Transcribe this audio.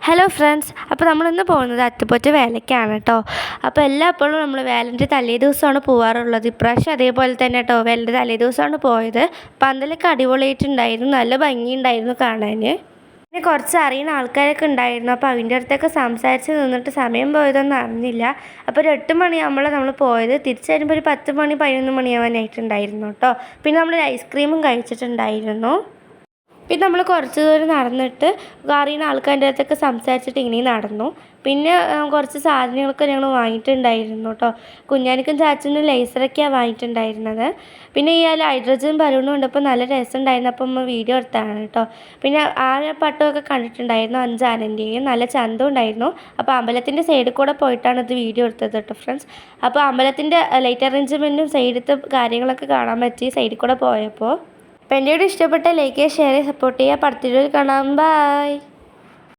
Hello friends, അപ്പോൾ നമ്മളിന്ന് പോകുന്നത് അത്തുപ്പറ്റ വേലയ്ക്കാണ് കേട്ടോ. അപ്പോൾ എല്ലായ്പ്പോഴും നമ്മൾ വേലൻ്റെ തലേ ദിവസമാണ് പോകാറുള്ളത്. ഇപ്രാവശ്യം അതേപോലെ തന്നെ കേട്ടോ, വേലൻ്റെ തലേ ദിവസമാണ് പോയത്. പന്തലൊക്കെ അടിപൊളിയായിട്ടുണ്ടായിരുന്നു, നല്ല ഭംഗിയുണ്ടായിരുന്നു കാണാൻ. പിന്നെ കുറച്ച് അറിയുന്ന ആൾക്കാരൊക്കെ ഉണ്ടായിരുന്നു. അപ്പോൾ അതിൻ്റെ അടുത്തൊക്കെ സംസാരിച്ച് നിന്നിട്ട് സമയം പോയതൊന്നും അറിഞ്ഞില്ല. അപ്പോൾ ഒരു 8 മണിയാകുമ്പോഴാണ് നമ്മൾ പോയത്. തിരിച്ച് വരുമ്പോൾ ഒരു 10 മണി 11 മണിയാവാനായിട്ടുണ്ടായിരുന്നു കേട്ടോ. പിന്നെ നമ്മൾ ഐസ്ക്രീമും കഴിച്ചിട്ടുണ്ടായിരുന്നു. പിന്നെ നമ്മൾ കുറച്ച് ദൂരം നടന്നിട്ട് അറിയുന്ന ആൾക്കാരുടെ അടുത്തൊക്കെ സംസാരിച്ചിട്ട് ഇങ്ങനെയും നടന്നു. പിന്നെ കുറച്ച് സാധനങ്ങളൊക്കെ ഞങ്ങൾ വാങ്ങിയിട്ടുണ്ടായിരുന്നു കേട്ടോ. കുഞ്ഞാനിക്കും ചാച്ചനും ലേസറൊക്കെയാണ് വാങ്ങിയിട്ടുണ്ടായിരുന്നത്. പിന്നെ ഈ ഹൈഡ്രജൻ ബലൂൺ കണ്ടപ്പോൾ നല്ല രസമുണ്ടായിരുന്നു. അപ്പം നമ്മൾ വീഡിയോ എടുത്താണ് കേട്ടോ. പിന്നെ പട്ടമൊക്കെ കണ്ടിട്ടുണ്ടായിരുന്നു, 5 ആനൻ്റെയും നല്ല ചന്തം ഉണ്ടായിരുന്നു. അപ്പോൾ അമ്പലത്തിൻ്റെ സൈഡിൽ കൂടെ പോയിട്ടാണ് ഇത് വീഡിയോ എടുത്തത് കേട്ടോ ഫ്രണ്ട്സ്. അപ്പോൾ അമ്പലത്തിൻ്റെ ലൈറ്റ് അറേഞ്ച്മെൻറ്റും സൈഡിലത്തെ കാര്യങ്ങളൊക്കെ കാണാൻ പറ്റി സൈഡിൽ കൂടെ പോയപ്പോൾ. അപ്പോൾ എൻ്റെ വീഡിയോ ഇഷ്ടപ്പെട്ട ലൈക്ക് ചെയ്യുക, ഷെയർ ചെയ്യുക, സപ്പോർട്ട് ചെയ്യുക. അടുത്ത വീഡിയോയിൽ കാണാം. ബൈ.